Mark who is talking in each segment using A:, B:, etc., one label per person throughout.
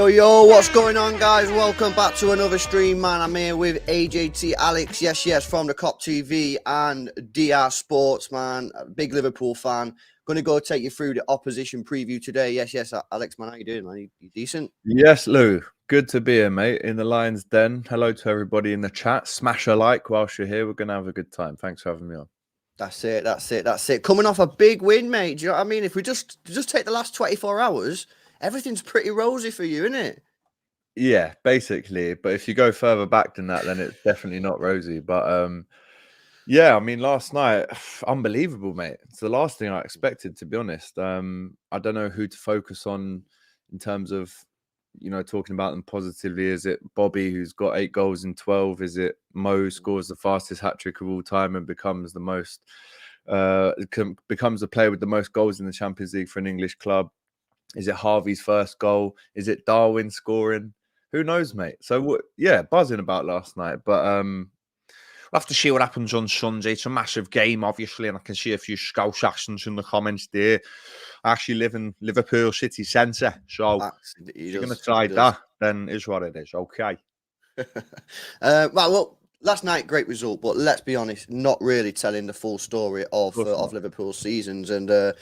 A: Yo, what's going on, guys? Welcome back to another stream, man. I'm here with AJT Alex, yes, from the Cop TV and DR Sports, man. Big Liverpool fan. Going to go take you through the opposition preview today. Yes, Alex, man, how you doing, man? You decent?
B: Yes, Lou. Good to be here, mate, in the Lions Den. Hello to everybody in the chat. Smash a like whilst you're here. We're going to have a good time. Thanks for having me on.
A: That's it. Coming off a big win, mate. Do you know what I mean? If we just take the last 24 hours, everything's pretty rosy for you, isn't it?
B: Yeah, basically. But if you go further back than that, then it's definitely not rosy. But yeah, I mean, last night, unbelievable, mate. It's the last thing I expected, to be honest. I don't know who to focus on in terms of, talking about them positively. Is it Bobby, who's got 8 goals in 12? Is it Mo, scores the fastest hat-trick of all time and becomes the player with the most goals in the Champions League for an English club? Is it Harvey's first goal? Is it Darwin scoring? Who knows, mate? So, yeah, buzzing about last night. But
C: we'll have to see what happens on Sunday. It's a massive game, obviously, and I can see a few Scouse accents in the comments there. I actually live in Liverpool city centre, so if you're going to try that, then is what it is. Okay.
A: Well, last night, great result, but let's be honest, not really telling the full story of Liverpool's seasons. And I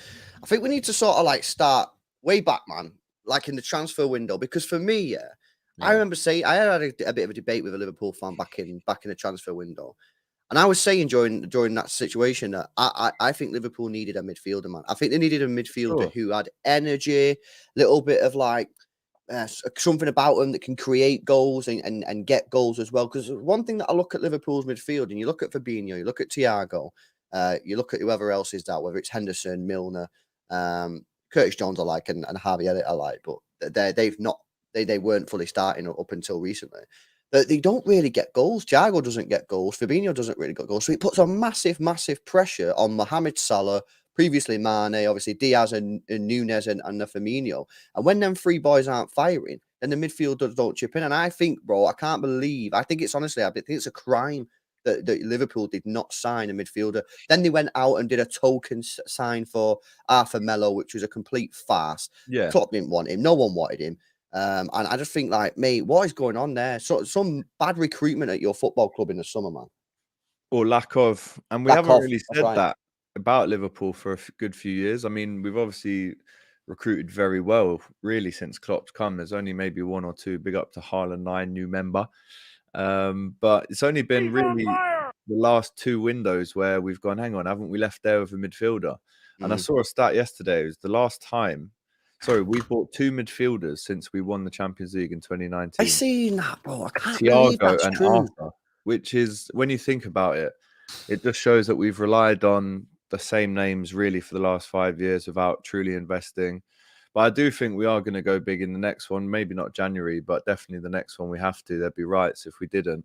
A: think we need to sort of start way back, man, like in the transfer window, because for me, I remember saying I had a bit of a debate with a Liverpool fan back in the transfer window, and I was saying during that situation that I think Liverpool needed a midfielder, man. I think they needed a midfielder who had energy, little bit of something about them that can create goals and get goals as well. Because one thing that I look at Liverpool's midfield, and you look at Fabinho, you look at Thiago, you look at whoever else is that, whether it's Henderson, Milner, Curtis Jones I like, and Harvey Elliott I like, but they weren't fully starting up until recently. But they don't really get goals. Thiago doesn't get goals. Fabinho doesn't really get goals. So it puts a massive pressure on Mohamed Salah, previously Mane, obviously Diaz and Nunes and Firmino. And when them 3 boys aren't firing, then the midfielders don't chip in. And I think, bro, I think it's a crime that Liverpool did not sign a midfielder. Then they went out and did a token sign for Arthur Melo, which was a complete farce.
B: Yeah.
A: Klopp didn't want him. No one wanted him. And I just think, mate, what is going on there? So some bad recruitment at your football club in the summer, man.
B: Or lack of. And we haven't really said that about Liverpool for a good few years. I mean, we've obviously recruited very well, really, since Klopp's come. There's only maybe 1 or 2. Big up to Harlan 9, new member. But it's only been really the last 2 windows where we've gone, hang on, haven't we left there with a midfielder? And I saw a stat yesterday. It was the last time. Sorry, we bought 2 midfielders since we won the Champions League in 2019.
A: I seen that, bro. I can't believe
B: Thiago
A: that's
B: and
A: true.
B: Arthur, which is, when you think about it, it just shows that we've relied on the same names really for the last 5 years without truly investing. But I do think we are going to go big in the next one. Maybe not January, but definitely the next one we have to. There'd be riots if we didn't.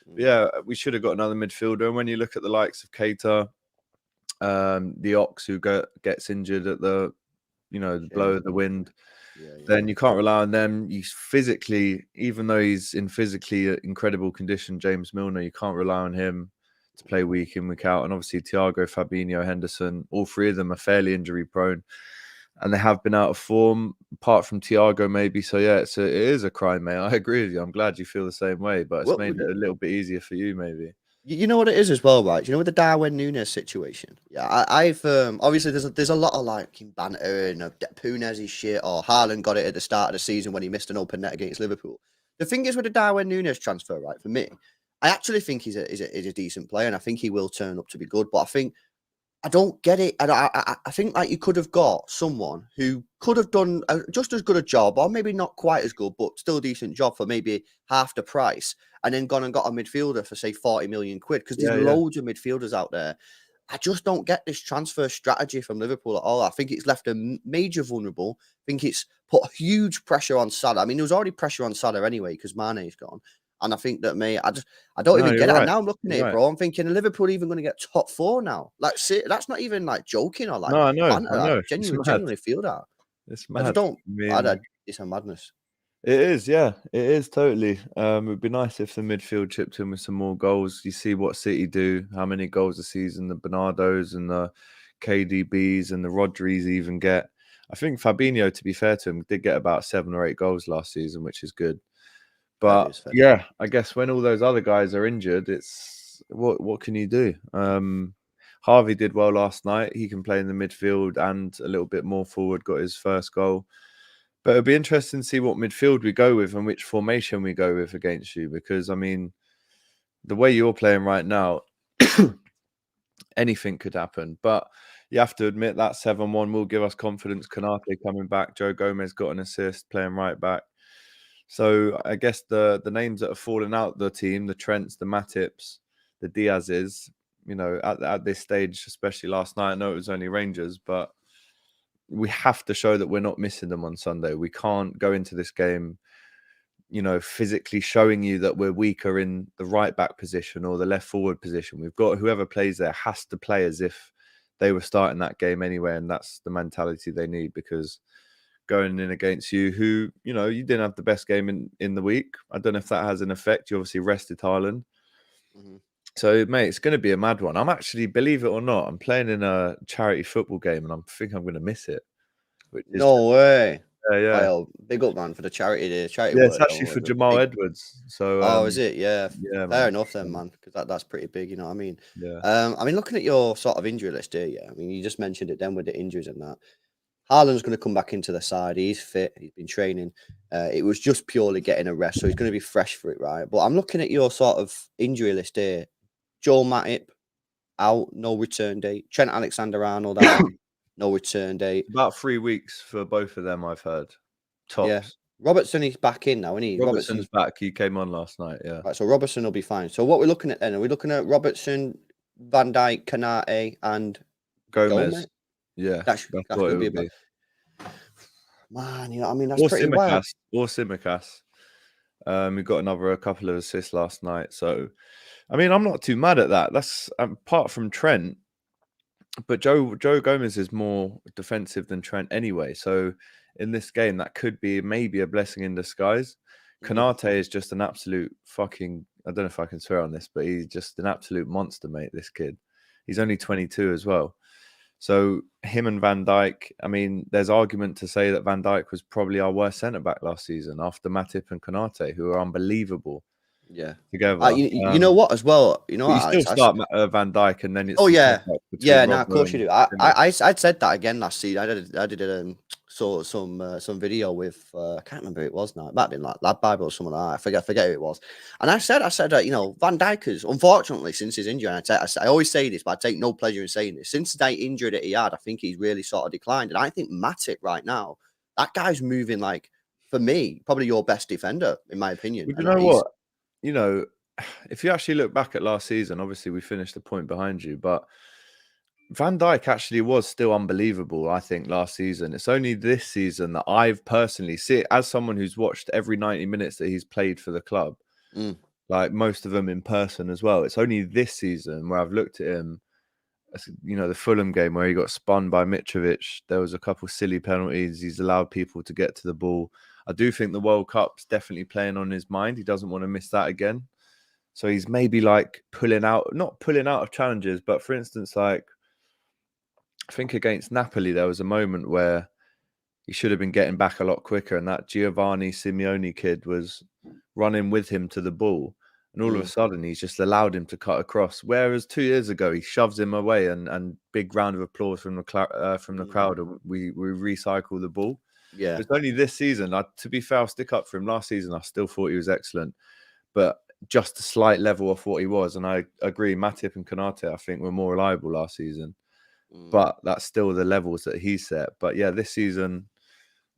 B: But yeah, we should have got another midfielder. And when you look at the likes of Keita, the Ox who gets injured at the, the blow of the wind, then you can't rely on them. He's physically, even though he's in physically incredible condition, James Milner, you can't rely on him to play week in, week out. And obviously Thiago, Fabinho, Henderson, all 3 of them are fairly injury prone. And they have been out of form, apart from Thiago, maybe. So, yeah, it is a crime, mate. I agree with you. I'm glad you feel the same way, but it's made it a little bit easier for you, maybe.
A: You know what it is as well, right? You know, with the Darwin Núñez situation. Yeah, I've obviously there's a lot of like banter and Punez shit, or Haaland got it at the start of the season when he missed an open net against Liverpool. The thing is with the Darwin Núñez transfer, right? For me, I actually think he's a decent player, and I think he will turn up to be good. But I think I don't get it. I think like you could have got someone who could have done just as good a job, or maybe not quite as good, but still a decent job for maybe half the price, and then gone and got a midfielder for say 40 million quid, because there's loads of midfielders out there. I just don't get this transfer strategy from Liverpool at all. I think it's left a major vulnerable. I think it's put huge pressure on Salah. I mean, there was already pressure on Salah anyway because Mane's gone. And I think that, mate, I don't even get it. And now I'm looking at it, bro. I'm thinking, are Liverpool even going to get top 4 now? Like, see, that's not even like joking or like.
B: No, I know.
A: I genuinely feel that.
B: It's mad.
A: I don't. It's a madness.
B: It is, yeah. It is totally. It would be nice if the midfield chipped in with some more goals. You see what City do, how many goals a season the Bernardos and the KDBs and the Rodris even get. I think Fabinho, to be fair to him, did get about 7 or 8 goals last season, which is good. But yeah, I guess when all those other guys are injured, it's what can you do? Harvey did well last night. He can play in the midfield and a little bit more forward, got his first goal. But it'll be interesting to see what midfield we go with and which formation we go with against you. Because, I mean, the way you're playing right now, anything could happen. But you have to admit that 7-1 will give us confidence. Konate coming back. Joe Gomez got an assist, playing right back. So I guess the names that have fallen out the team, the Trents, the Matips, the Diazes, at this stage, especially last night, I know it was only Rangers, but we have to show that we're not missing them on Sunday. We can't go into this game, physically showing you that we're weaker in the right back position or the left forward position. We've got whoever plays there has to play as if they were starting that game anyway, and that's the mentality they need, because going in against you, who, you didn't have the best game in the week. I don't know if that has an effect. You obviously rested Haaland. So, mate, it's going to be a mad one. I'm actually, believe it or not, I'm playing in a charity football game, and I think I'm going to miss it.
A: No way.
B: Yeah.
A: Well, big up, man, for the charity.
B: Yeah, it's actually for Jamal Edwards. So,
A: is it? Yeah.
B: Yeah.
A: Fair enough then, man, because that's pretty big. You know what I mean?
B: Yeah.
A: I mean, looking at your sort of injury list here, yeah. I mean, you just mentioned it then with the injuries and that. Haaland's going to come back into the side. He's fit. He's been training. It was just purely getting a rest, so he's going to be fresh for it, right? But I'm looking at your sort of injury list here. Joel Matip, out, no return date. Trent Alexander-Arnold, out, no return date.
B: About 3 weeks for both of them, I've heard. Tops.
A: Yeah. Robertson is back in now, isn't he?
B: Robertson's back. He came on last night, yeah.
A: Right, so Robertson will be fine. So what we're looking at then? Are we looking at Robertson, Van Dijk, Konate, and
B: Gomez? Yeah,
A: that's
B: what
A: going to be
B: about.
A: Man, I mean, that's pretty wild.
B: Or Tsimikas. We got a couple of assists last night. So, I mean, I'm not too mad at that. That's apart from Trent, but Joe Gomez is more defensive than Trent anyway. So, in this game, that could be maybe a blessing in disguise. Konate is just an absolute fucking, I don't know if I can swear on this, but he's just an absolute monster, mate, this kid. He's only 22 as well. So him and Van Dijk, I mean, there's argument to say that Van Dijk was probably our worst centre-back last season after Matip and Konate, who are unbelievable.
A: Yeah.
B: Together.
A: You know what as well? You know what?
B: You still start Van Dijk and then it's...
A: Oh, yeah. Yeah, no, of course you do. I said that again last season. I did saw some video with I can't remember who it was now. It might have been like Lad Bible or someone like that. I forget who it was. And I said you know, Van Dijk has unfortunately since his injury, and I always say this, but I take no pleasure in saying this. Since that injury that he had, I think he's really sort of declined. And I think Matip right now, that guy's moving like, for me, probably your best defender in my opinion.
B: Well, you know what? You know, if you actually look back at last season, obviously we finished a point behind you, but Van Dijk actually was still unbelievable, I think, last season. It's only this season that I've personally seen, as someone who's watched every 90 minutes that he's played for the club, like most of them in person as well. It's only this season where I've looked at him, you know, the Fulham game where he got spun by Mitrovic. There was a couple silly penalties. He's allowed people to get to the ball. I do think the World Cup's definitely playing on his mind. He doesn't want to miss that again. So he's maybe like not pulling out of challenges, but for instance, like, I think against Napoli, there was a moment where he should have been getting back a lot quicker, and that Giovanni Simeone kid was running with him to the ball, and all of a sudden he's just allowed him to cut across. Whereas 2 years ago he shoves him away, and big round of applause from the crowd, and we recycle the ball.
A: Yeah,
B: It's only this season. To be fair, I'll stick up for him. Last season I still thought he was excellent, but just a slight level off what he was. And I agree, Matip and Konate I think were more reliable last season. But that's still the levels that he set. But yeah, this season,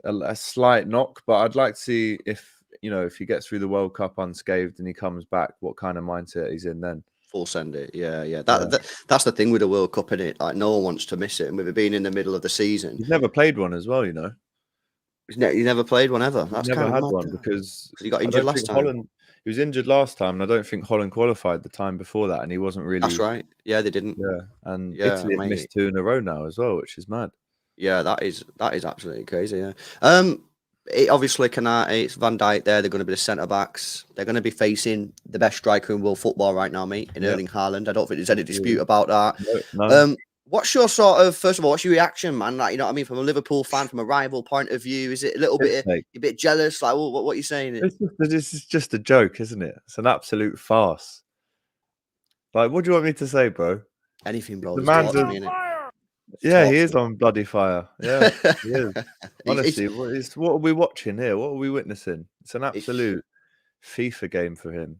B: a slight knock. But I'd like to see if he gets through the World Cup unscathed and he comes back, what kind of mindset he's in then.
A: Full send it. Yeah. That's the thing with the World Cup, isn't it? Like, no one wants to miss it. And with it being in the middle of the season,
B: He's never played one as well, you know.
A: He's never played one ever. That's
B: never
A: kind
B: had
A: of
B: one because
A: he got injured last time.
B: He was injured last time, and I don't think Holland qualified the time before that, and he wasn't really.
A: That's right. Yeah, they didn't.
B: Yeah, and Italy have missed 2 in a row now as well, which is mad.
A: Yeah, that is absolutely crazy. Yeah. Obviously, Konate, it's Van Dijk there. They're going to be the centre backs. They're going to be facing the best striker in world football right now, mate, in Erling Haaland. I don't think there's any dispute about that.
B: No.
A: What's your sort of, first of all, what's your reaction, man? Like, you know what I mean, from a Liverpool fan, from a rival point of view, is it a little bit, a bit jealous? Like, what are you saying?
B: This is just a joke, isn't it? It's an absolute farce. Like, what do you want me to say, bro?
A: Anything, bro.
B: The man's he is on bloody fire. Yeah, he is. Honestly, what are we watching here? What are we witnessing? It's an absolute FIFA game for him.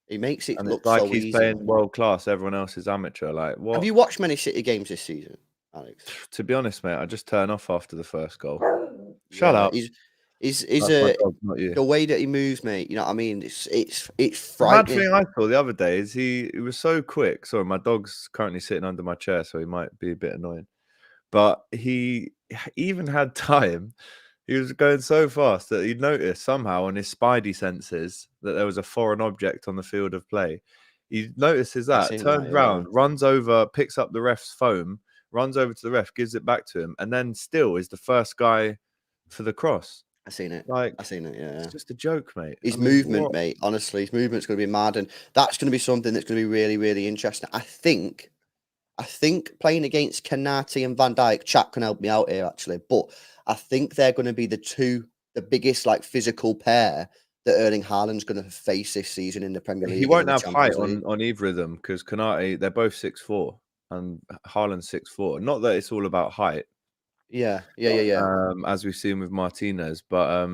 A: He makes it
B: look like he's easy, playing world class. Everyone else is amateur. Like, what?
A: Have you watched many City games this season, Alex?
B: To be honest, mate, I just turn off after the first goal. Shut up.
A: Is the way that he moves, mate? You know what I mean? It's frightening.
B: The thing I saw the other day is he was so quick. Sorry, my dog's currently sitting under my chair, so he might be a bit annoying. But he even had time. He was going so fast that he noticed somehow on his spidey senses that there was a foreign object on the field of play. He notices that, turns around, runs over, picks up the ref's phone, runs over to the ref, gives it back to him, and then still is the first guy for the cross.
A: I seen it.
B: Yeah.
A: It's
B: just a joke, mate.
A: His movement, mate. Honestly, his movement's going to be mad, and that's going to be something that's going to be really, really interesting. I think playing against Konate and Van Dijk, chat can help me out here actually, but I think they're going to be the biggest like physical pair that Erling Haaland's going to face this season in the Premier League.
B: He won't have height on either of them because Konate, they're both 6'4", and Haaland's 6'4". Not that it's all about height.
A: Yeah.
B: As we've seen with Martinez, but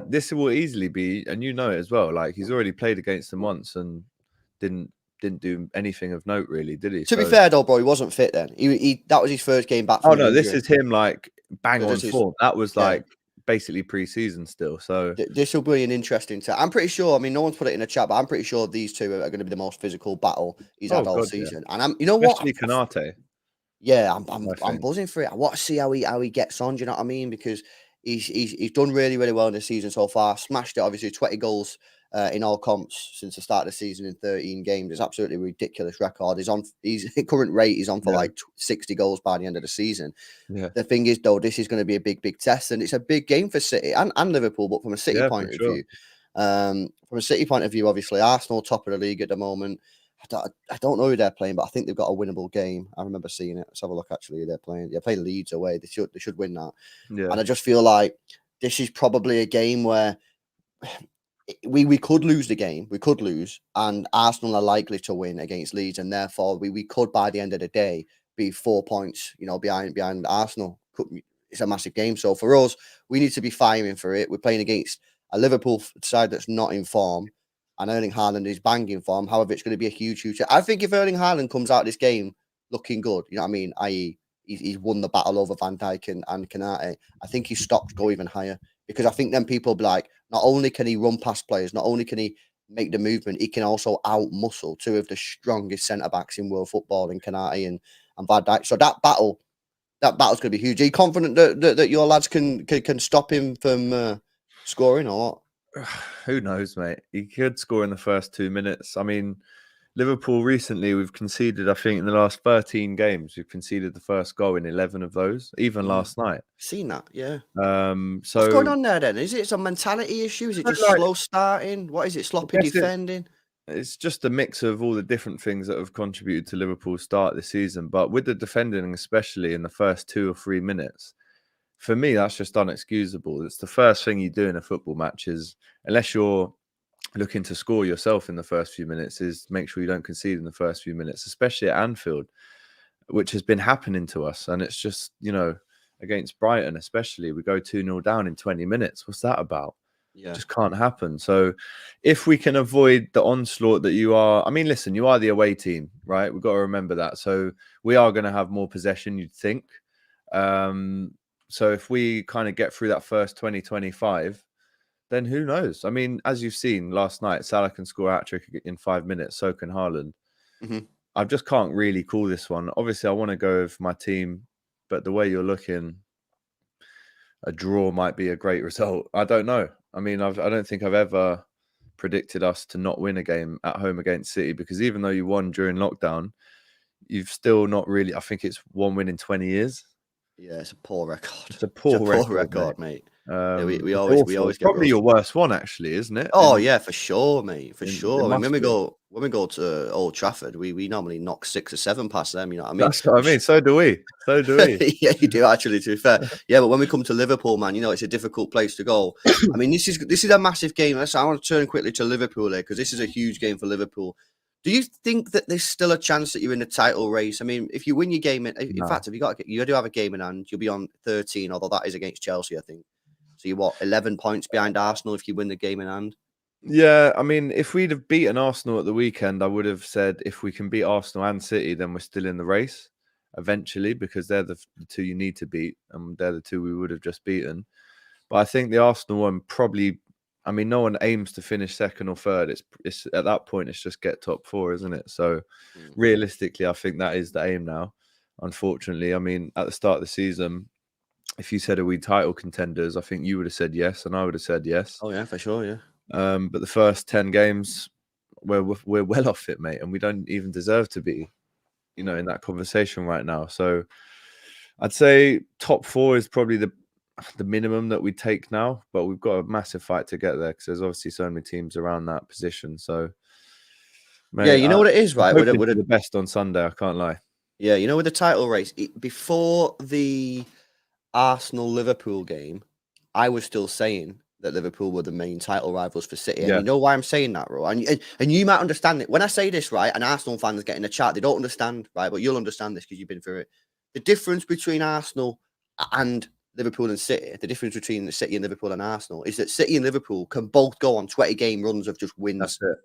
B: this will easily be, and you know it as well. Like, he's already played against them once and didn't do anything of note, really, did he?
A: To be fair, though, bro, he wasn't fit then. He that was his first game back.
B: Oh no, this is him like bang on form. That was like basically pre-season still. So
A: this will be an interesting time. I'm pretty sure. I mean, no one's put it in the chat, but I'm pretty sure these two are going to be the most physical battle he's had all season. Yeah. And
B: especially Konate.
A: Yeah, I'm buzzing for it. I want to see how he gets on. Do you know what I mean? Because he's done really, really well in the season so far. Smashed it, obviously, 20 goals in all comps since the start of the season in 13 games. It's absolutely ridiculous record. His current rate is on for like 60 goals by the end of the season. Yeah. The thing is, though, this is going to be a big, big test, and it's a big game for City and Liverpool. But from a City point of view, obviously, Arsenal top of the league at the moment. I don't know who they're playing, but I think they've got a winnable game. I remember seeing it. Let's have a look. Actually, who they're playing. They're playing Leeds away. They should win that. Yeah. And I just feel like this is probably a game where we could lose the game. We could lose, and Arsenal are likely to win against Leeds, and therefore we could by the end of the day be 4 points, behind Arsenal. it's a massive game. So for us, we need to be firing for it. We're playing against a Liverpool side that's not in form, and Erling Haaland is banging form. However, it's going to be a huge. I think if Erling Haaland comes out of this game looking good, you know what I mean, i.e., he's won the battle over Van Dijk and Konate, I think his stocks go even higher, because I think then people will be like, not only can he run past players, not only can he make the movement, he can also out-muscle two of the strongest centre-backs in world football in Konate and Van Dijk. So that battle's going to be huge. Are you confident that your lads can stop him from scoring or what?
B: Who knows, mate? He could score in the first 2 minutes. I mean, Liverpool recently, we've conceded, I think, in the last 13 games, we've conceded the first goal in 11 of those, even last night.
A: Seen that, yeah.
B: So
A: what's going on there then? Is it some mentality issue? Is it just slow starting? What is it? Sloppy defending?
B: It's just a mix of all the different things that have contributed to Liverpool's start this season. But with the defending, especially in the first 2 or 3 minutes, for me, that's just unexcusable. It's the first thing you do in a football match is, unless you're looking to score yourself in the first few minutes, is make sure you don't concede in the first few minutes, especially at Anfield, which has been happening to us. And it's just, against Brighton especially, we go 2-0 down in 20 minutes. What's that about? Yeah. It just can't happen. So if we can avoid the onslaught that you are, I mean, listen, you are the away team, right? We've got to remember that. So we are going to have more possession, you'd think. So if we kind of get through that first 20-25, then who knows? I mean, as you've seen last night, Salah can score a hat-trick in 5 minutes, so can Haaland. I just can't really call this one. Obviously, I want to go with my team, but the way you're looking, a draw might be a great result. I don't know. I mean, I don't think I've ever predicted us to not win a game at home against City, because even though you won during lockdown, you've still not really, I think it's 1 win in 20 years.
A: Yeah, it's a poor record.
B: It's a poor record,
A: mate.
B: Yeah,
A: we always get
B: probably your worst one, actually, isn't it?
A: Oh yeah, for sure, mate, for sure. I mean, when we go to Old Trafford, we normally knock 6 or 7 past them. You know what I mean?
B: That's what I mean. So do we.
A: Yeah, you do actually. To be fair, yeah. But when we come to Liverpool, man, it's a difficult place to go. I mean, this is a massive game. I want to turn quickly to Liverpool here, because this is a huge game for Liverpool. Do you think that there's still a chance that you're in the title race? I mean, if you win your game, in fact, if you do have a game in hand, you'll be on 13, although that is against Chelsea, I think. So you're 11 points behind Arsenal if you win the game in hand?
B: Yeah, I mean, if we'd have beaten Arsenal at the weekend, I would have said if we can beat Arsenal and City, then we're still in the race eventually, because they're the two you need to beat, and they're the two we would have just beaten. But I think the Arsenal one probably, I mean, no one aims to finish second or third. It's at that point, it's just get top 4, isn't it? So realistically, I think that is the aim now. Unfortunately, I mean, at the start of the season, if you said, are we title contenders, I think you would have said yes, and I would have said yes.
A: Oh yeah, for sure, yeah.
B: But the first 10 games, we're well off it, mate, and we don't even deserve to be, in that conversation right now. So I'd say top 4 is probably the minimum that we take now, but we've got a massive fight to get there, because there's obviously so many teams around that position. So
A: mate, yeah, you know what it is, right?
B: We're the best on Sunday, I can't lie.
A: Yeah, with the title race, before the Arsenal-Liverpool game, I was still saying that Liverpool were the main title rivals for City. And you know why I'm saying that, bro? And you might understand it. When I say this, right, and Arsenal fans get in the chat, they don't understand, right? But you'll understand this because you've been through it. The difference between Arsenal and Liverpool and City, the difference between the City and Liverpool and Arsenal, is that City and Liverpool can both go on 20-game runs of just wins.
B: That's it.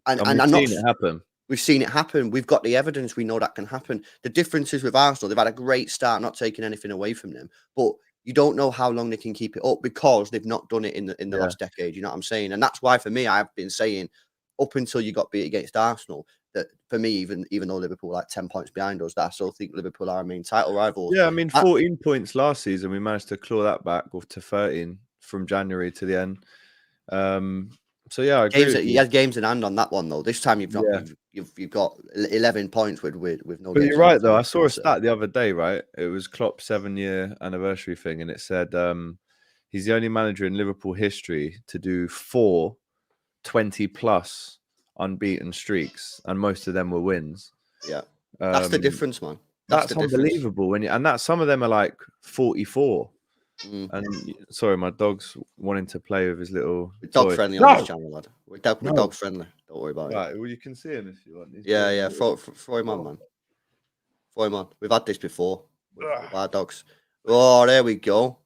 A: And we've seen it happen. We've seen it happen. We've got the evidence. We know that can happen. The difference is with Arsenal, they've had a great start, not taking anything away from them. But you don't know how long they can keep it up, because they've not done it in the last decade. You know what I'm saying? And that's why, for me, I've been saying up until you got beat against Arsenal, that for me, even though Liverpool are like 10 points behind us, that I still think Liverpool are our main title rivals.
B: Yeah, I mean, 14 points last season. We managed to claw that back to 13 from January to the end. So yeah, I agree.
A: You had games in hand on that one though. This time you've not. You've got 11 points with no.
B: But you're right though. I saw a stat the other day. Right, it was Klopp's 7-year anniversary thing, and it said he's the only manager in Liverpool history to do 4 20+ unbeaten streaks, and most of them were wins.
A: Yeah, that's the difference, man.
B: That's unbelievable. And that some of them are like 44. And sorry, my dog's wanting to play with his little
A: dog friendly on this channel, lad. We're dog friendly. Don't worry about it.
B: Right, well, you can see him if you want.
A: Throw him on, man. Throw him on. We've had this before with our dogs. Oh, there we go.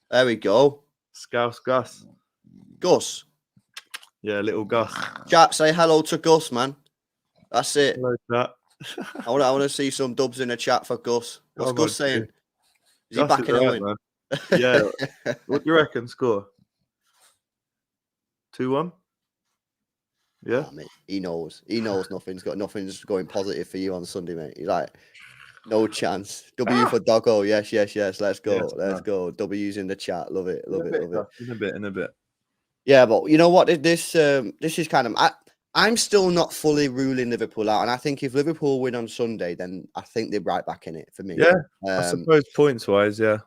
A: There we go.
B: Scouse Gus.
A: Gus.
B: Yeah, little Gus.
A: Chat, say hello to Gus, man. That's it.
B: Hello, chat.
A: I want to see some dubs in the chat for Gus. What's Gus saying? Is he backing a win?
B: Man. Yeah. What do you reckon? Score 2-1. Yeah.
A: Oh, mate, he knows. He knows nothing's going positive for you on Sunday, mate. He's like, no chance. W for Doggo. Yes. Let's go.
B: Yes,
A: Let's go. W's in the chat. Love it. Love it.
B: In a bit.
A: Yeah, but you know what? This is kind of. I'm still not fully ruling Liverpool out, and I think if Liverpool win on Sunday, then I think they're right back in it for me.
B: Yeah, I suppose points wise, yeah.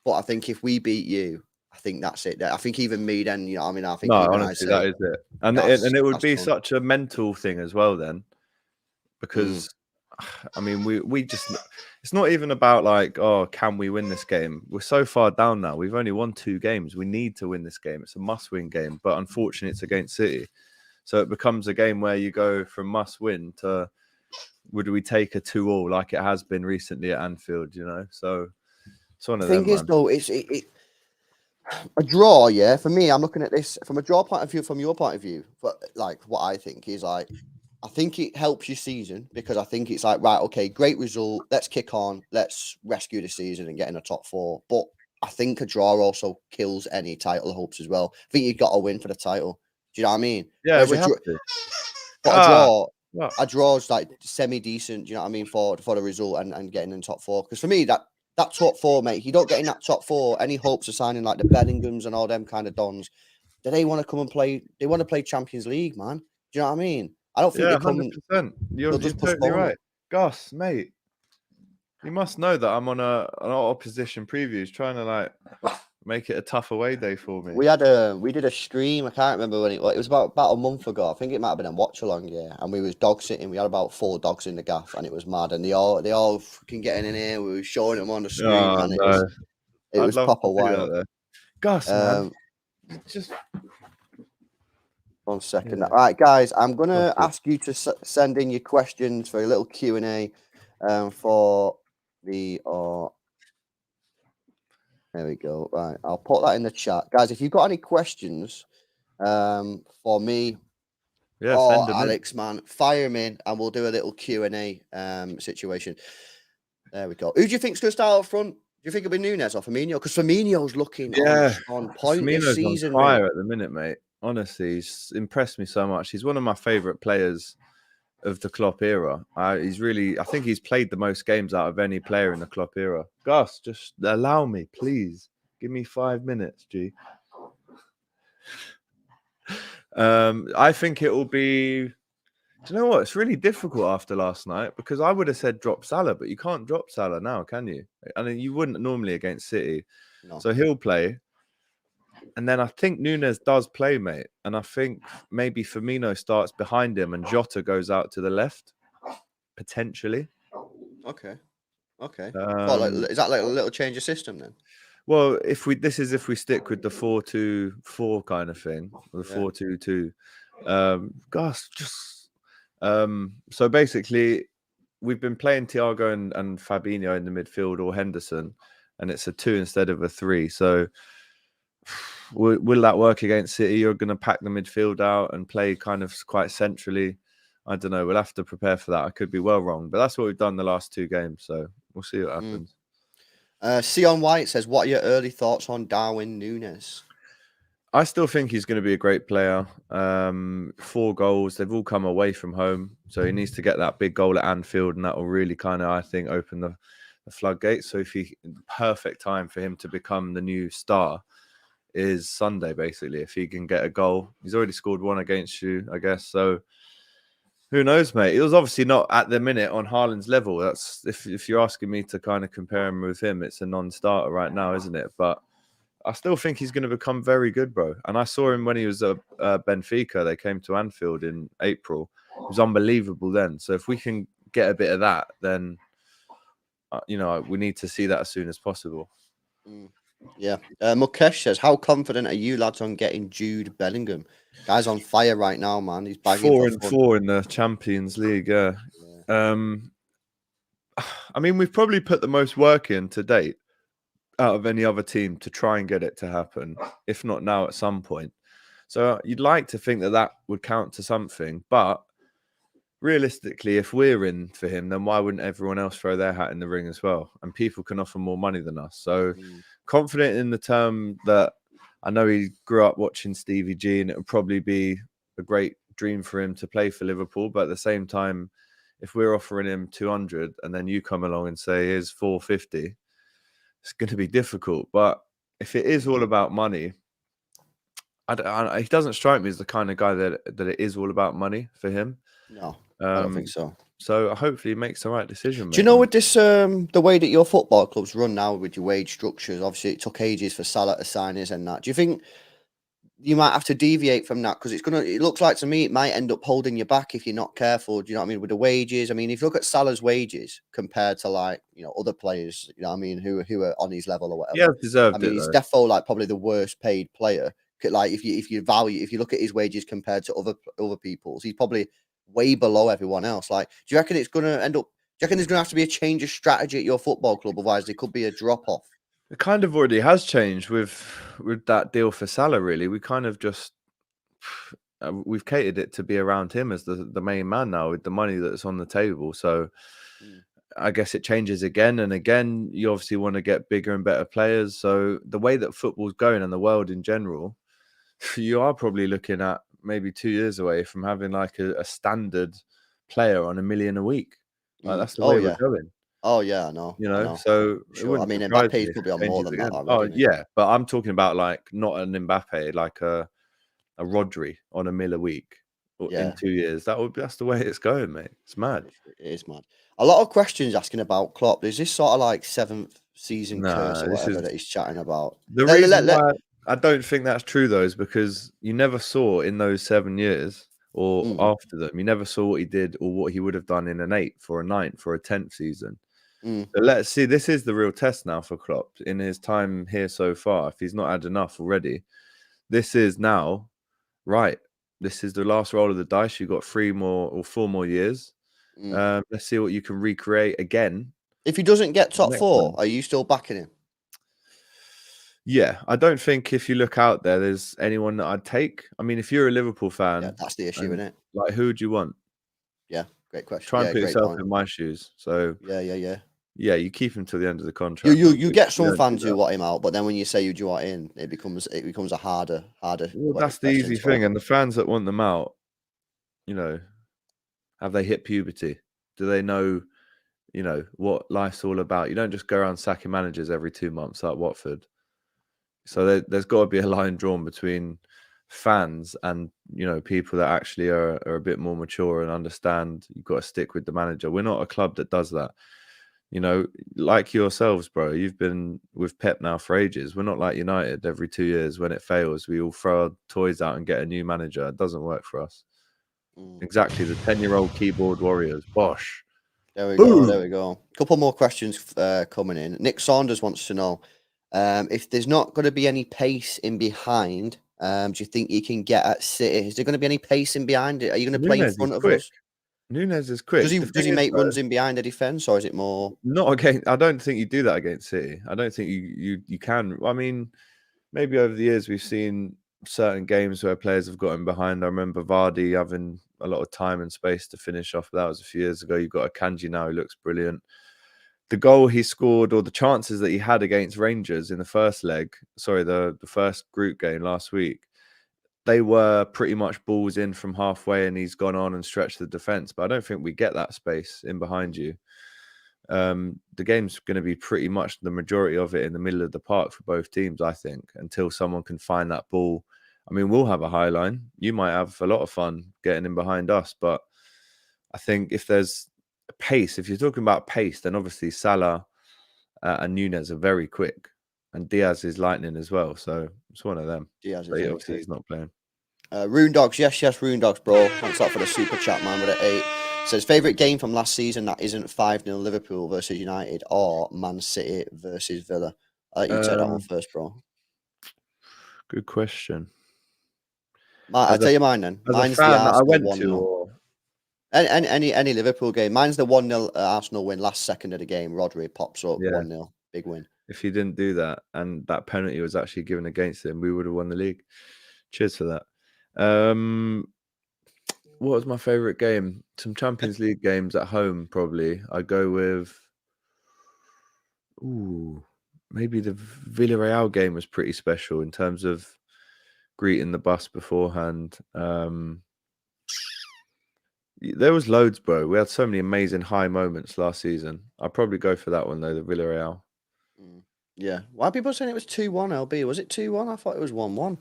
A: But I think if we beat you, I think that's it. I think even me, then I mean, I think
B: no, honestly, that is it, and it would be such a mental thing as well, then, because I mean, we just. It's not even about like, oh, can we win this game? We're so far down now. We've only won 2 games. We need to win this game. It's a must-win game, but unfortunately, it's against City. So it becomes a game where you go from must-win to would we take a 2-2 like it has been recently at Anfield, you know? So it's one of them. The thing is,
A: though, it's a draw, yeah? For me, I'm looking at this from a draw point of view, from your point of view. But like what I think is like, I think it helps your season because I think it's like, right, okay, great result. Let's kick on. Let's rescue the season and get in the top 4. But I think a draw also kills any title hopes as well. I think you've got to win for the title. Do you know what I mean?
B: Yeah, we have to.
A: But a draw is like semi-decent, do you know what I mean, for the result and getting in top 4. Because for me, that top 4, mate, if you don't get in that top 4, any hopes of signing like the Bellinghams and all them kind of dons, do they want to come and play? They want to play Champions League, man. Do you know what I mean? I don't think they come.
B: 100%. You're totally right. Gus, mate, you must know that I'm on an opposition previews trying to like make it a tough away day for me.
A: We did a stream. I can't remember when it was about a month ago. I think it might have been a watch along, yeah. And we was dog sitting. We had about 4 dogs in the gaff, and it was mad. And they all fucking getting in here. We were showing them on the screen, and it was proper wild.
B: Gus, man, just.
A: 1 second. Yeah. All right, guys, I'm going to ask you to send in your questions for a little Q&A for the... there we go. Right, I'll put that in the chat. Guys, if you've got any questions for me or Alex, man, fire them in and we'll do a little Q&A situation. There we go. Who do you think's going to start up front? Do you think it'll be Nunes or Firmino? Because Firmino's looking on point this season.
B: On fire at the minute, mate. Honestly, he's impressed me so much. He's one of my favourite players of the Klopp era. I think he's played the most games out of any player in the Klopp era. Gus, just allow me, please. Give me 5 minutes, G. I think it will be... Do you know what? It's really difficult after last night because I would have said drop Salah, but you can't drop Salah now, can you? I mean, you wouldn't normally against City. No. So he'll play. And then I think Nunes does play, mate. And I think maybe Firmino starts behind him and Jota goes out to the left, potentially.
A: Okay. Is that like a little change of system then?
B: Well, if we stick with the 4-2-4 kind of thing, the 4-2-2. Gosh, just so basically we've been playing Thiago and Fabinho in the midfield or Henderson, and it's a 2 instead of a 3. So will that work against City? You're going to pack the midfield out and play kind of quite centrally. I don't know. We'll have to prepare for that. I could be well wrong, but that's what we've done the last 2 games. So we'll see what happens.
A: Sion White says, what are your early thoughts on Darwin Núñez?
B: I still think he's going to be a great player. 4 goals. They've all come away from home. So he needs to get that big goal at Anfield, and that will really kind of, I think, open the floodgates. So perfect time for him to become the new star is Sunday, basically. If he can get a goal. He's already scored 1 against you, I guess. So who knows, mate? It was obviously not at the minute on Haaland's level. That's if you're asking me to kind of compare him with him, it's a non-starter right now, isn't it? But I still think he's going to become very good, bro. And I saw him when he was at Benfica. They came to Anfield in April. It was unbelievable then. So if we can get a bit of that, then we need to see that as soon as possible.
A: Yeah. Mukesh says, how confident are you lads on getting Jude Bellingham? Guy's on fire right now, man. He's bagging
B: 4-4 in the Champions League. Yeah. I mean, we've probably put the most work in to date out of any other team to try and get it to happen, if not now at some point. So you'd like to think that would count to something, but realistically, if we're in for him, then why wouldn't everyone else throw their hat in the ring as well? And people can offer more money than us. So confident in the term that I know he grew up watching Stevie G, and it would probably be a great dream for him to play for Liverpool. But at the same time, if we're offering him 200 and then you come along and say here's 450, it's going to be difficult. But if it is all about money, he doesn't strike me as the kind of guy that it is all about money for him.
A: No, I don't think so.
B: So hopefully he makes the right decision.
A: Do you know with this, the way that your football clubs run now with your wage structures, obviously it took ages for Salah to sign his and that. Do you think you might have to deviate from that? Because it looks like to me it might end up holding you back if you're not careful. Do you know what I mean? With the wages, I mean, if you look at Salah's wages compared to other players, you know what I mean, who are on his level or whatever.
B: Yeah, deserved.
A: I mean, he's defo like probably the worst paid player. Like if you look at his wages compared to other people's, he's probably way below everyone else. Like, do you reckon it's going to end up? Do you reckon there's going to have to be a change of strategy at your football club? Otherwise, there could be a drop off.
B: It kind of already has changed with that deal for Salah. Really, we kind of just we've catered it to be around him as the main man now with the money that's on the table. So I guess it changes again and again. You obviously want to get bigger and better players. So the way that football's going and the world in general, you are probably looking at maybe 2 years away from having like a standard player on $1 million a week. Like that's the way we're going.
A: Oh yeah, I know.
B: You know, so
A: sure. I mean, Mbappe could be on more than that.
B: Already, yeah, but I'm talking about like not an Mbappe, like a Rodri on $1 million a week in 2 years. That's the way it's going, mate. It's mad.
A: It is mad. A lot of questions asking about Klopp. Is this sort of like 7th season curse or whatever that he's chatting about?
B: The reason why I don't think that's true though is because you never saw in those 7 years or after them, you never saw what he did or what he would have done in an 8th or a 9th or a 10th season. So let's see. This is the real test now for Klopp in his time here so far. If he's not had enough already, this is now right. This is the last roll of the dice. You've got 4 more years. Let's see what you can recreate again.
A: If he doesn't get top 4, are you still backing him?
B: Yeah, I don't think if you look out there, there's anyone that I'd take. I mean, if you're a Liverpool fan,
A: that's the issue, isn't it?
B: Like, who would you want?
A: Yeah, great question.
B: Try and put yourself in my shoes. So yeah, you keep him till the end of the contract.
A: You get some fans who want him out, but then when you say who do you want in, it becomes a harder.
B: Well, that's the easy thing, and the fans that want them out, you know, have they hit puberty? Do they know, you know, what life's all about? You don't just go around sacking managers every 2 months like Watford. So there's got to be a line drawn between fans and, you know, people that actually are a bit more mature and understand you've got to stick with the manager. We're not a club that does that. You know, like yourselves, bro, you've been with Pep now for ages. We're not like United. Every 2 years when it fails, we all throw our toys out and get a new manager. It doesn't work for us. Exactly. The 10-year-old keyboard warriors. Bosh.
A: There we go. There we go. A couple more questions coming in. Nick Saunders wants to know if there's not going to be any pace in behind, do you think you can get at City? Is there going to be any pace in behind it? Are you going to play in front of us?
B: Nunez is quick.
A: Does he make runs in behind the defense, or is it more?
B: Not against. I don't think you do that against City. I don't think you can. I mean, maybe over the years we've seen certain games where players have gotten behind. I remember Vardy having a lot of time and space to finish off. That was a few years ago. You've got a Kanji now who looks brilliant. The goal he scored, or the chances that he had against Rangers in the first leg, the first group game last week, they were pretty much balls in from halfway and he's gone on and stretched the defence. But I don't think we get that space in behind you. The game's going to be pretty much the majority of it in the middle of the park for both teams, I think, until someone can find that ball. I mean, we'll have a high line. You might have a lot of fun getting in behind us. But I think if there's pace, if you're talking about pace, then obviously Salah and Nunez are very quick. And Diaz is lightning as well, so it's one of them.
A: Diaz is
B: obviously he's not playing.
A: Rune Dogs, yes, Rune Dogs, bro. Thanks a lot for the super chat, man. With an 8, says favorite game from last season that isn't 5-0 Liverpool versus United or Man City versus Villa. I'll let you take that one first, bro.
B: Good question.
A: I'll tell you mine then. Mine's the Arsenal 1-0. Any Liverpool game. Mine's the 1-0 Arsenal win, last second of the game. Rodri pops up 1-0. Big win.
B: If he didn't do that and that penalty was actually given against him, we would have won the league. Cheers for that. What was my favourite game? Some Champions League games at home, probably. I'd go with... maybe the Villarreal game was pretty special in terms of greeting the bus beforehand. There was loads, bro. We had so many amazing high moments last season. I'd probably go for that one, though, the Villarreal.
A: Yeah. Why are people saying it was 2-1, LB? Was it 2-1? I thought it was 1-1.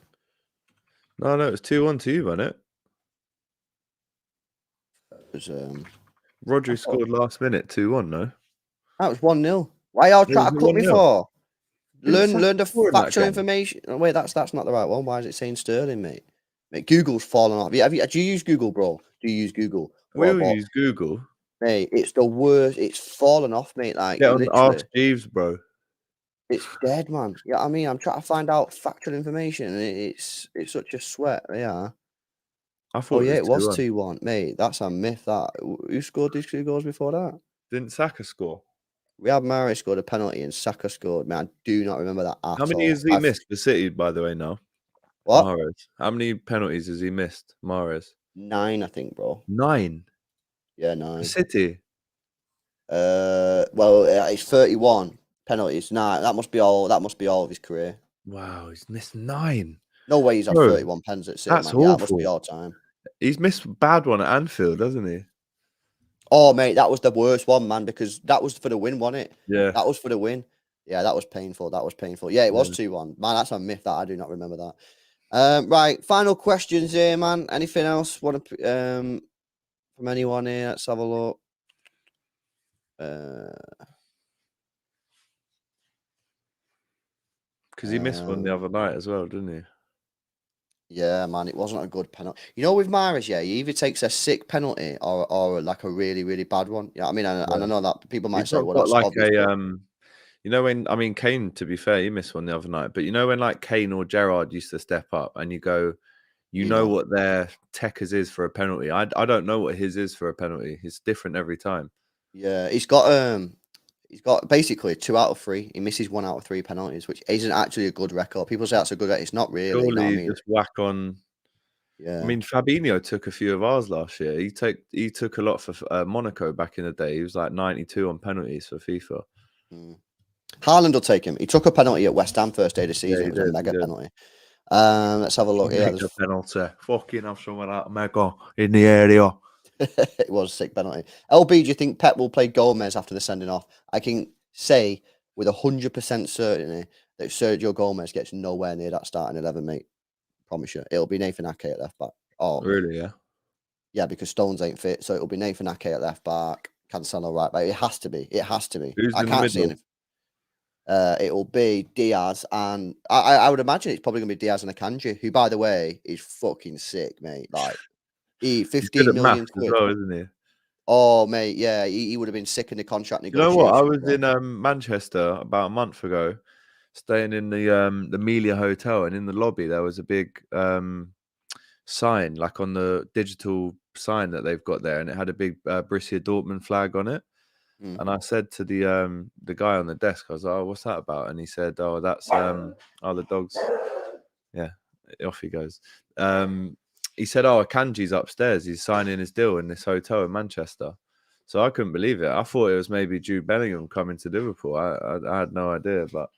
B: No, it was 2-1 to you, wasn't it?
A: It was,
B: Rodri scored last minute, 2-1, no?
A: that was 1-0. Why y'all trying to cut me for? Learn the factual information. Oh, wait, that's not the right one. Why is it saying Sterling, mate? Mate, Google's fallen off. Do you use Google, bro? Do you use Google?
B: We'll use Google.
A: Mate, it's the worst. It's fallen off, mate. Like,
B: on Ask Jeeves, bro.
A: It's dead, man. Yeah, I mean, I'm trying to find out factual information, and it's such a sweat. Yeah.
B: I thought
A: it was 2-1, mate. That's a myth. That who scored these 2 goals before that?
B: Didn't Saka score?
A: We had Mahrez scored a penalty and Saka scored. Man, I do not remember that at all.
B: How many has he missed for City, by the way, now?
A: What?
B: Mahrez. How many penalties has he missed, Mahrez?
A: 9, I think, bro.
B: 9?
A: Yeah, 9.
B: For City?
A: Well, it's 31 penalties. Nah, that must be all of his career.
B: Wow, he's missed 9.
A: No way he's had 31 pens at City,
B: that's
A: man.
B: awful.
A: Yeah, that must be all time.
B: He's missed a bad one at Anfield, hasn't he?
A: Oh, mate, that was the worst one, man, because that was for the win, wasn't it?
B: Yeah.
A: That was for the win. Yeah, that was painful. Yeah, it was 2-1. Man, that's a myth that I do not remember that. Right, final questions here, man. Anything else want to from anyone here? Let's have a look.
B: Because he missed one the other night as well, didn't he?
A: Yeah, man, it wasn't a good penalty. You know, with Mahrez, yeah, he either takes a sick penalty or like a really, really bad one. Yeah, I mean, and I know that people might say, well, that's
B: like
A: obvious,
B: you know, when, I mean, Kane, to be fair, he missed one the other night, but you know, when like Kane or Gerrard used to step up and you go, you know what their techers is for a penalty. I don't know what his is for a penalty. It's different every time.
A: Yeah, he's got basically 2 out of 3. He misses 1 out of 3 penalties, which isn't actually a good record. People say that's a good record. It's not really.
B: Surely
A: you know what I mean?
B: just whack on.
A: Yeah.
B: I mean, Fabinho took a few of ours last year. He took a lot for Monaco back in the day. He was like 92 on penalties for FIFA.
A: Haaland will take him. He took a penalty at West Ham first day of the season. It was a mega penalty. Let's have a look.
B: Mega penalty. Fucking have some of that mega in the area.
A: It was a sick penalty. LB, do you think Pep will play Gomez after the sending off? I can say with 100% certainty that Sergio Gomez gets nowhere near that starting 11, mate. Promise you. It'll be Nathan Ake at left back. Oh,
B: really? Yeah.
A: Yeah, because Stones ain't fit, so it'll be Nathan Ake at left back, Cancelo right back. It has to be.
B: Who's
A: I
B: in
A: can't
B: the
A: see
B: middle?
A: anything. It'll be Diaz, and I would imagine it's probably gonna be Diaz and Akanji, who, by the way, is fucking sick, mate. Like, 15 million quid.
B: As well, isn't he?
A: Oh, mate, yeah, he would have been sick in the contract
B: You know
A: negotiation.
B: what? I was in Manchester about a month ago, staying in the Melia Hotel, and in the lobby there was a big sign, like on the digital sign that they've got there, and it had a big Borussia Dortmund flag on it. And I said to the guy on the desk, I was like, "Oh, what's that about?" And he said, "Oh, that's the dogs." Yeah, off he goes. He said, "Oh, Akanji's upstairs. He's signing his deal in this hotel in Manchester." So I couldn't believe it. I thought it was maybe Jude Bellingham coming to Liverpool. I had no idea, but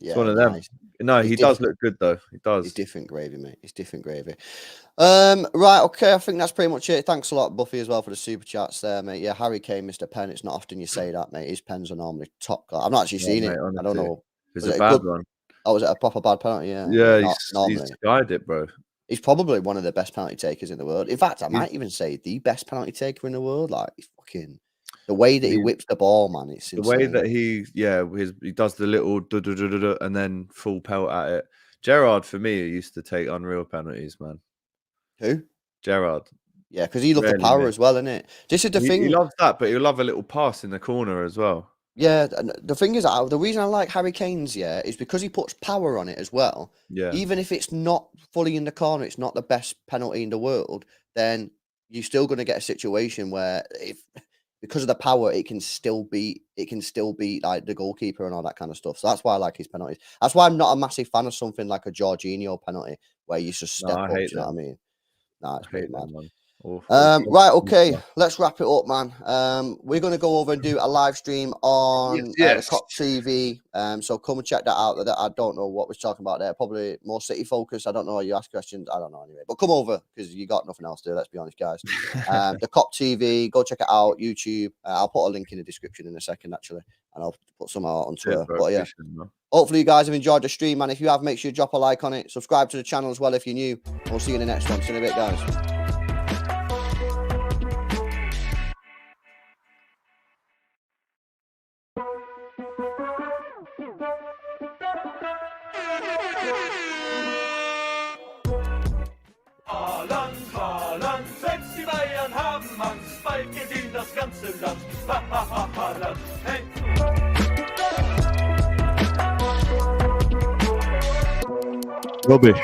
B: it's one of them. No, he does look good though. He does.
A: He's different gravy, mate. He's different gravy. Right, okay. I think that's pretty much it. Thanks a lot, Buffy, as well for the super chats there, mate. Yeah, Harry Kane missed a pen. It's not often you say that, mate. His pens are normally top class. I've not actually seen it. Honestly. I don't know.
B: It's a bad one.
A: Oh, was it a proper bad penalty? Yeah.
B: Yeah, he's skied it, bro.
A: He's probably one of the best penalty takers in the world. In fact, I might even say the best penalty taker in the world. Like, he's fucking the way that he whips the ball, man. It's insane.
B: The way that he does the little and then full pelt at it. Gerrard, for me, used to take unreal penalties, man.
A: Who?
B: Gerrard.
A: Yeah, because he loved the power as well, innit? This is the thing.
B: He loves that, but he'll love a little pass in the corner as well.
A: Yeah, the thing is, the reason I like Harry Kane's, is because he puts power on it as well.
B: Yeah.
A: Even if it's not fully in the corner, it's not the best penalty in the world, then you're still going to get a situation where if because of the power, it can still beat like the goalkeeper and all that kind of stuff. So that's why I like his penalties. That's why I'm not a massive fan of something like a Jorginho penalty where you just step up. Do you know what I mean? Nah, it's pretty mad. Right, okay, let's wrap it up, man. We're going to go over and do a live stream on the Cop TV. So come and check that out. That I don't know what we're talking about there. Probably more City focused. I don't know. You ask questions. I don't know anyway. But come over because you got nothing else to do. Let's be honest, guys. The Cop TV. Go check it out. YouTube. I'll put a link in the description in a second, actually, and I'll put some out on Twitter. But yeah. Hopefully you guys have enjoyed the stream, man. If you have, make sure you drop a like on it. Subscribe to the channel as well if you're new. We'll see you in the next one. See you in a bit, guys.
D: Haaland, selbst die Bayern haben Angst, bald gewinnt das ganze Land. Haaland, hey!
B: Rubbish.